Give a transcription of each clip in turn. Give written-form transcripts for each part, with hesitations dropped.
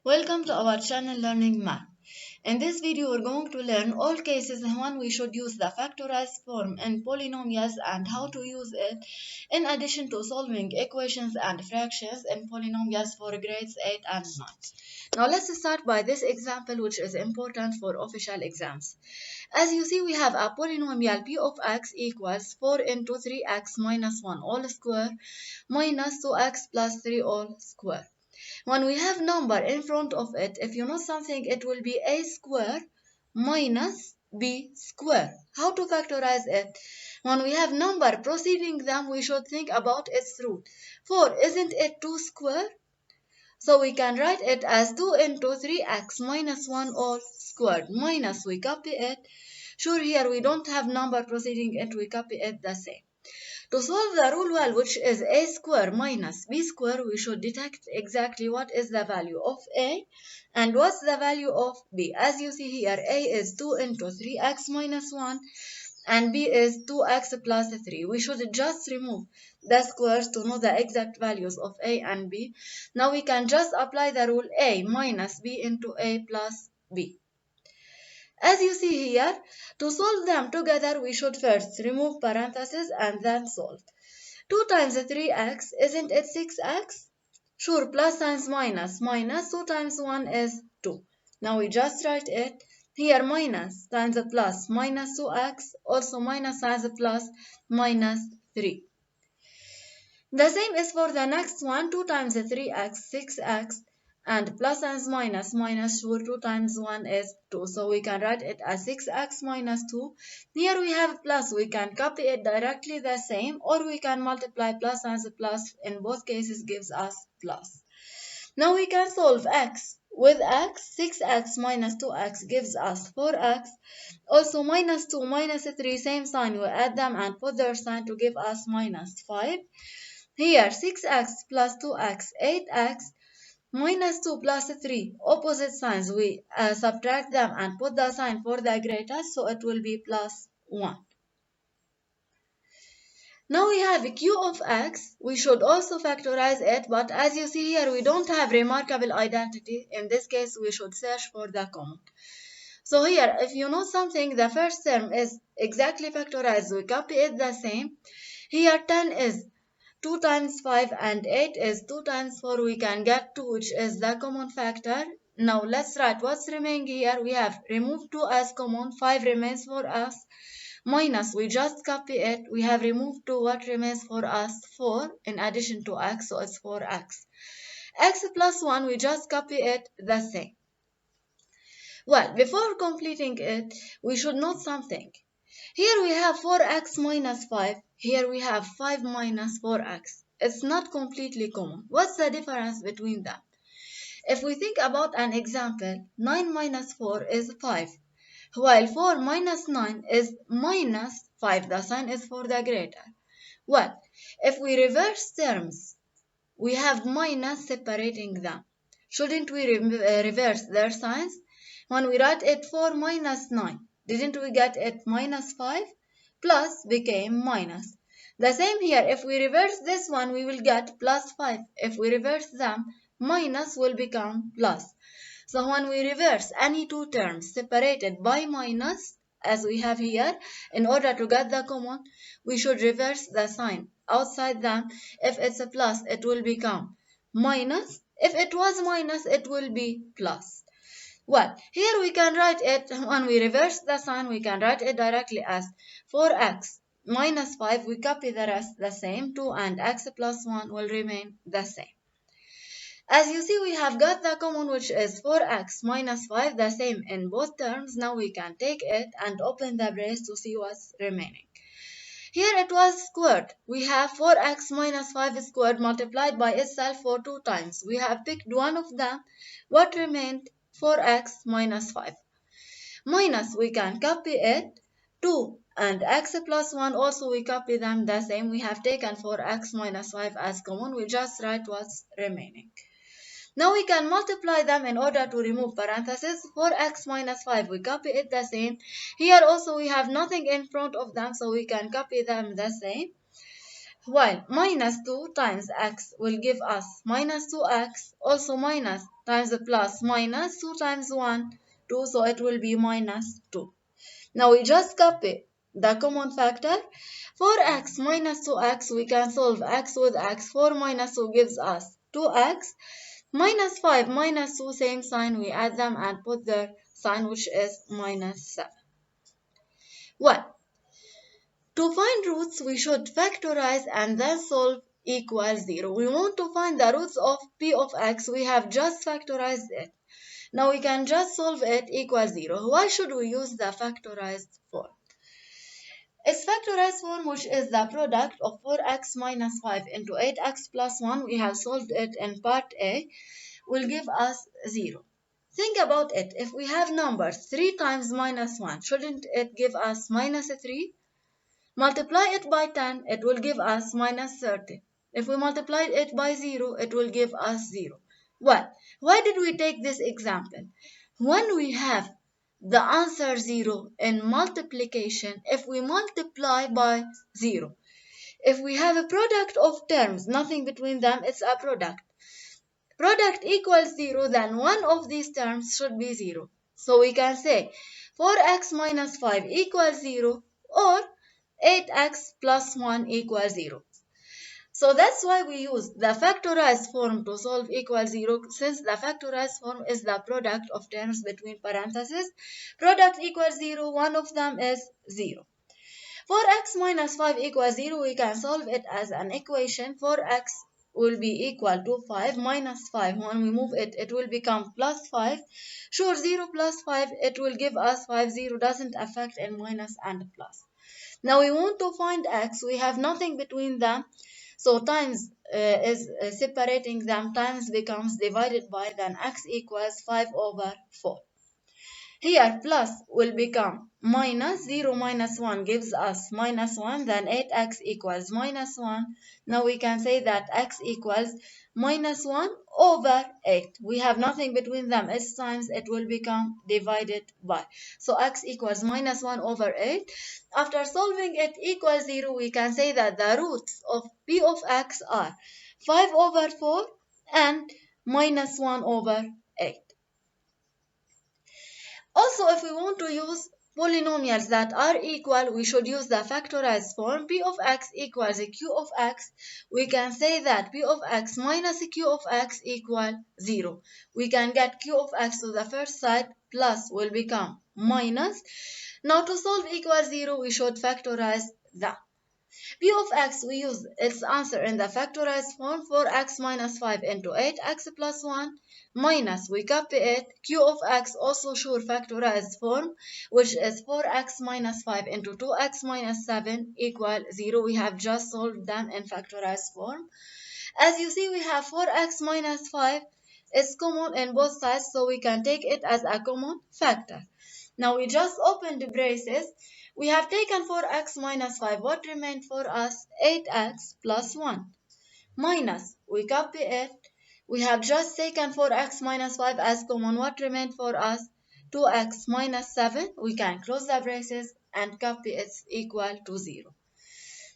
Welcome to our channel Learning Math. In this video, we're going to learn all cases when we should use the factorized form in polynomials and how to use it in addition to solving equations and fractions in polynomials for grades 8 and 9. Now let's start by this example, which is important for official exams. As you see, we have a polynomial p of x equals 4 into 3x minus 1 all square minus 2x plus 3 all square. When we have number in front of it, if you know something, it will be a square minus b square. How to factorize it? When we have number preceding them, we should think about its root. 4, isn't it 2 square? So we can write it as 2 into 3x minus 1 all squared. Minus, we copy it. Sure, here we don't have number preceding it, we copy it the same. To solve the rule well, which is a square minus b square, we should detect exactly what is the value of a and what's the value of b. As you see here, a is 2 into 3x minus 1 and b is 2x plus 3. We should just remove the squares to know the exact values of a and b. Now we can just apply the rule a minus b into a plus b. As you see here, to solve them together, we should first remove parentheses and then solve. 2 times 3x, isn't it 6x? Sure, plus times minus. Minus 2 times 1 is 2. Now we just write it. Here minus times a plus, minus 2x, also minus times a plus, minus 3. The same is for the next one. 2 times 3x, 6x. And plus times minus, minus sure 2 times 1 is 2. So we can write it as 6x minus 2. Here we have plus. We can copy it directly the same, or we can multiply plus times plus. In both cases gives us plus. Now we can solve x. With x, 6x minus 2x gives us 4x. Also minus 2 minus 3, same sign. We add them and put their sign to give us minus 5. Here 6x plus 2x, 8x. Minus 2 plus 3, opposite signs, we subtract them and put the sign for the greatest, so it will be plus 1. Now we have q of x. We should also factorize it, but as you see here, we don't have remarkable identity. In this case, we should search for the common. So here, if you know something, the first term is exactly factorized. We copy it the same. Here 10 is 2 times 5 and 8 is 2 times 4. We can get 2, which is the common factor. Now let's write what's remaining here. We have removed 2 as common. 5 remains for us. Minus, we just copy it. We have removed 2. What remains for us? 4 in addition to x, so it's 4x. X plus 1, we just copy it the same. Well, before completing it, we should note something. Here we have 4x minus 5. Here we have 5 minus 4x. It's not completely common. What's the difference between them? If we think about an example, 9 minus 4 is 5, while 4 minus 9 is minus 5. The sign is for the greater. Well, if we reverse terms, we have minus separating them. Shouldn't we reverse their signs? When we write it 4 minus 9, didn't we get it minus 5? Plus became minus. The same here, if we reverse this one, we will get plus 5. If we reverse them, minus will become plus. So when we reverse any two terms separated by minus, as we have here, in order to get the common, we should reverse the sign outside them. If it's a plus, it will become minus. If it was minus, it will be plus. Well, here we can write it, when we reverse the sign, we can write it directly as 4x minus 5. We copy the rest the same. 2 and x plus 1 will remain the same. As you see, we have got the common, which is 4x minus 5, the same in both terms. Now we can take it and open the brace to see what's remaining. Here it was squared. We have 4x minus 5 squared multiplied by itself for 2 times. We have picked one of them. What remained? 4x minus 5. Minus, we can copy it. 2 and x plus 1 also we copy them the same. We have taken 4x minus 5 as common. We just write what's remaining. Now we can multiply them in order to remove parentheses. 4x minus 5, we copy it the same. Here also we have nothing in front of them, so we can copy them the same. while minus 2 times x will give us minus 2x, also minus times the plus minus 2 times 1, 2, so it will be minus 2. Now we just copy the common factor. For x minus 2x, we can solve x with x. 4 minus 2 gives us 2x. Minus 5 minus 2, same sign, we add them and put their sign, which is minus 7. Well, to find roots, we should factorize and then solve equals 0. We want to find the roots of p of x. We have just factorized it. Now we can just solve it equals 0. Why should we use the factorized form? Its factorized form, which is the product of 4x minus 5 into 8x plus 1, we have solved it in part A, will give us 0. Think about it. If we have numbers 3 times minus 1, shouldn't it give us minus 3? Multiply it by 10, it will give us minus 30. If we multiply it by 0, it will give us 0. Well, why did we take this example? When we have the answer 0 in multiplication, if we multiply by 0, if we have a product of terms, nothing between them, it's a product. Product equals 0, then one of these terms should be 0. So we can say 4x minus 5 equals 0 or 8x plus 1 equals 0. So that's why we use the factorized form to solve equals 0, since the factorized form is the product of terms between parentheses. Product equals 0, one of them is 0. For x minus 5 equals 0, we can solve it as an equation. For x will be equal to 5 minus 5. When we move it, it will become plus 5. Sure, 0 plus 5, it will give us 5. 0 doesn't affect in minus and plus. Now we want to find x. We have nothing between them. So times is separating them. Times becomes divided by, then x equals 5 over 4. Here plus will become minus 0 minus 1 gives us minus 1, then 8x equals minus 1. Now we can say that x equals minus 1 over 8. We have nothing between them. It's times, it will become divided by. So x equals minus 1 over 8. After solving it equals 0, we can say that the roots of p of x are 5 over 4 and minus 1 over 8. Also, if we want to use polynomials that are equal, we should use the factorized form. P of x equals q of x. We can say that p of x minus q of x equal 0. We can get q of x to the first side, plus will become minus. Now to solve equals 0, we should factorize that. P of x, we use its answer in the factorized form. 4x minus 5 into 8x plus 1 minus, we copy it, q of x also sure factorized form, which is 4x minus 5 into 2x minus 7 equal 0. We have just solved them in factorized form. As you see, we have 4x minus 5 is common in both sides, so we can take it as a common factor. Now we just opened the braces. We have taken 4x minus 5. What remained for us? 8x plus 1. Minus, we copy it. We have just taken 4x minus 5 as common. What remained for us? 2x minus 7. We can close the braces and copy it equal to 0.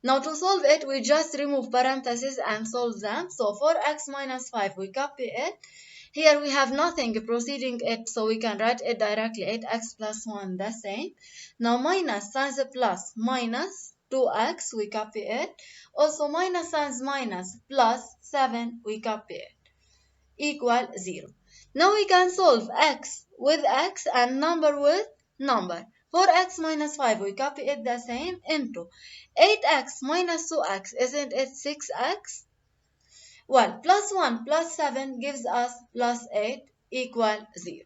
Now to solve it, we just remove parentheses and solve them. So 4x minus 5, we copy it. Here we have nothing preceding it, so we can write it directly. 8x plus 1, the same. Now minus times plus minus 2x, we copy it. Also minus times minus plus 7, we copy it. Equal 0. Now we can solve x with x and number with number. 4x minus 5, we copy it the same into 8x minus 2x, isn't it 6x? Well, plus 1 plus 7 gives us plus 8 equal 0.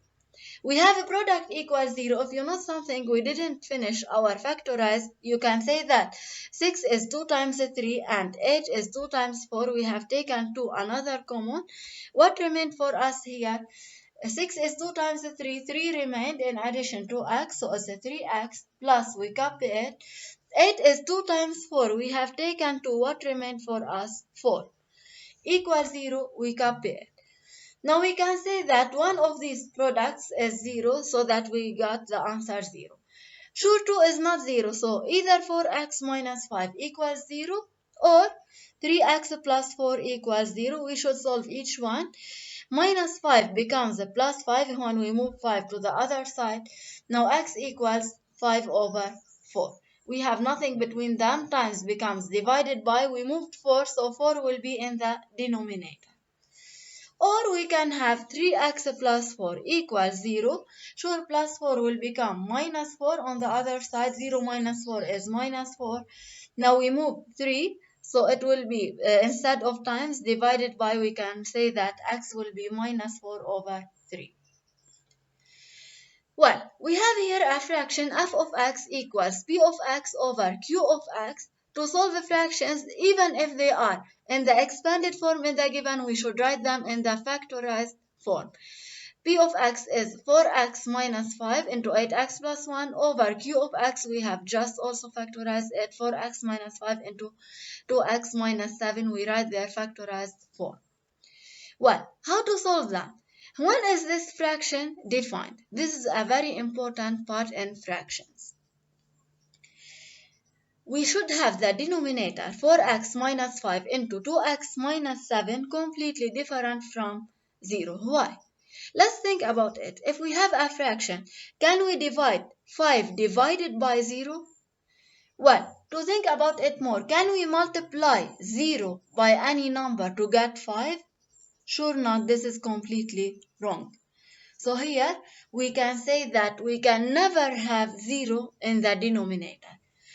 We have a product equals 0. If you know something we didn't finish our factorize, you can say that 6 is 2 times 3 and 8 is 2 times 4. We have taken 2, another common. What remained for us here? 6 is 2 times 3. 3 remained in addition to x, so it's a 3x plus we copy it. 8 is 2 times 4. We have taken 2. What remained for us? 4. Equals 0, we copy it. Now we can say that one of these products is 0, so that we got the answer 0. Sure, 2 is not 0, so either 4x minus 5 equals 0 Or 3x plus 4 equals 0. We should solve each one. Minus 5 becomes a plus 5 when we move 5 to the other side. Now x equals 5 over 4. We have nothing between them. Times becomes divided by. We moved 4, so 4 will be in the denominator. Or we can have 3x plus 4 equals 0. Sure, plus 4 will become minus 4 on the other side. 0 minus 4 is minus 4. Now we move 3. So it will be, instead of times divided by, we can say that x will be minus 4 over 3. Well, we have here a fraction f of x equals p of x over q of x. To solve the fractions, even if they are in the expanded form in the given, we should write them in the factorized form. P of x is 4x minus 5 into 8x plus 1 over q of x. We have just also factorized it. 4x minus 5 into 2x minus 7. We write their factorized form. Well, how to solve that? When is this fraction defined? This is a very important part in fractions. We should have the denominator 4x minus 5 into 2x minus 7 completely different from 0. Why? Let's think about it. If we have a fraction, can we divide 5 divided by 0? Well, to think about it more, can we multiply 0 by any number to get 5? Sure not, this is completely wrong. So here we can say that we can never have 0 in the denominator.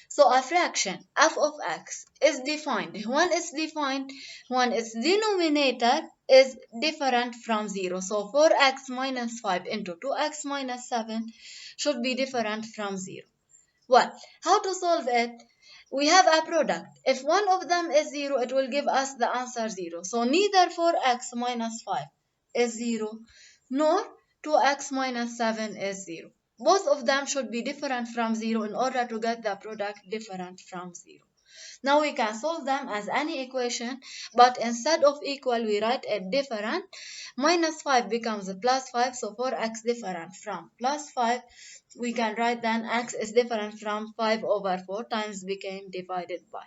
So a fraction f of x is defined. When it's defined, when its denominator is different from 0. So 4x minus 5 into 2x minus 7 should be different from 0. Well, how to solve it? We have a product. If one of them is 0, it will give us the answer 0. So neither 4x minus 5 is 0, nor 2x minus 7 is 0. Both of them should be different from 0 in order to get the product different from 0. Now we can solve them as any equation, but instead of equal, we write it different. Minus 5 becomes a plus 5, so 4x different from plus 5. We can write then x is different from 5 over 4 times became divided by.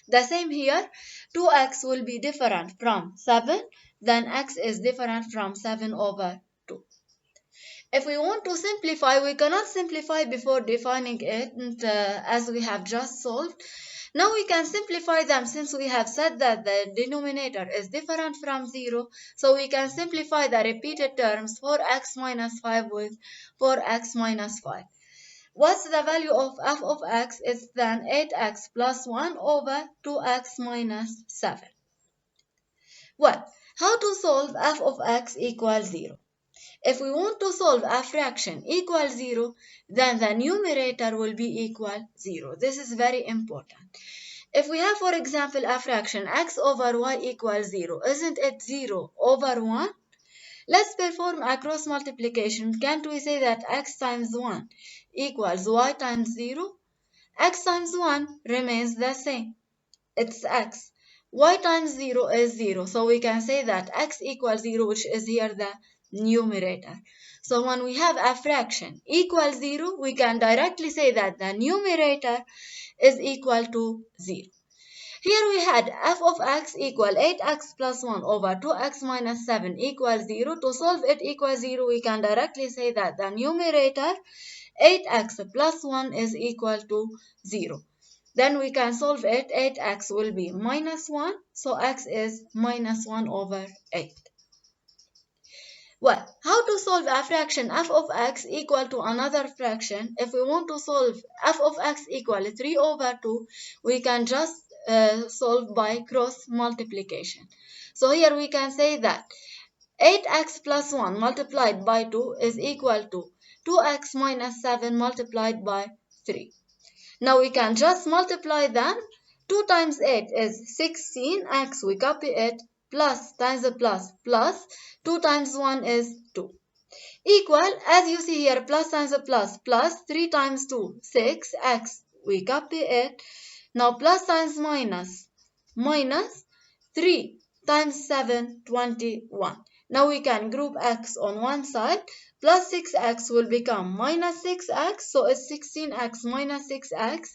The same here, 2x will be different from 7, then x is different from 7 over 2. If we want to simplify, we cannot simplify before defining it as we have just solved. Now we can simplify them since we have said that the denominator is different from 0. So we can simplify the repeated terms 4x minus 5 with 4x minus 5. What's the value of f of x is then 8x plus 1 over 2x minus 7. Well, how to solve f of x equals 0? If we want to solve a fraction equals 0, then the numerator will be equal 0. This is very important. If we have, for example, a fraction x over y equals 0, isn't it 0 over 1? Let's perform a cross multiplication. Can't we say that x times 1 equals y times 0? X times 1 remains the same. It's x. Y times 0 is 0. So we can say that x equals 0, which is here the numerator. So when we have a fraction equals 0, we can directly say that the numerator is equal to 0. Here we had f of x equal 8x plus 1 over 2x minus 7 equals 0. To solve it equals 0, we can directly say that the numerator 8x plus 1 is equal to 0. Then we can solve it. 8x will be minus 1, so x is minus 1 over 8. Well, how to solve a fraction f of x equal to another fraction? If we want to solve f of x equal 3 over 2, we can just solve by cross multiplication. So here we can say that 8x plus 1 multiplied by 2 is equal to 2x minus 7 multiplied by 3. Now we can just multiply them. 2 times 8 is 16x, we copy it, plus times a plus, plus 2 times 1 is 2. Equal, as you see here, plus times a plus, plus 3 times 2, 6x, we copy it. Now plus times minus, minus 3 times 7, 21. Now we can group x on one side. Plus 6x will become minus 6x. So it's 16x minus 6x.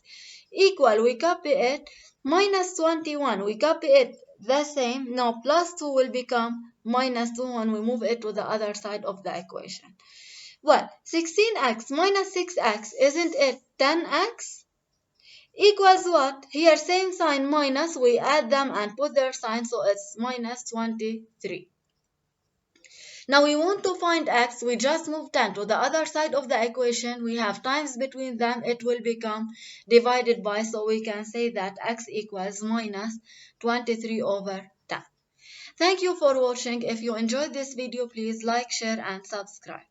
Equal, we copy it. minus 21, we copy it the same. Now plus 2 will become minus 2 when we move it to the other side of the equation. Well, 16x minus 6x, isn't it 10x? Equals what? Here same sign minus, we add them and put their sign, so it's minus 23. Now we want to find x, we just move 10 to the other side of the equation. We have times between them, it will become divided by, so we can say that x equals minus 23 over 10. Thank you for watching. If you enjoyed this video, please like, share and subscribe.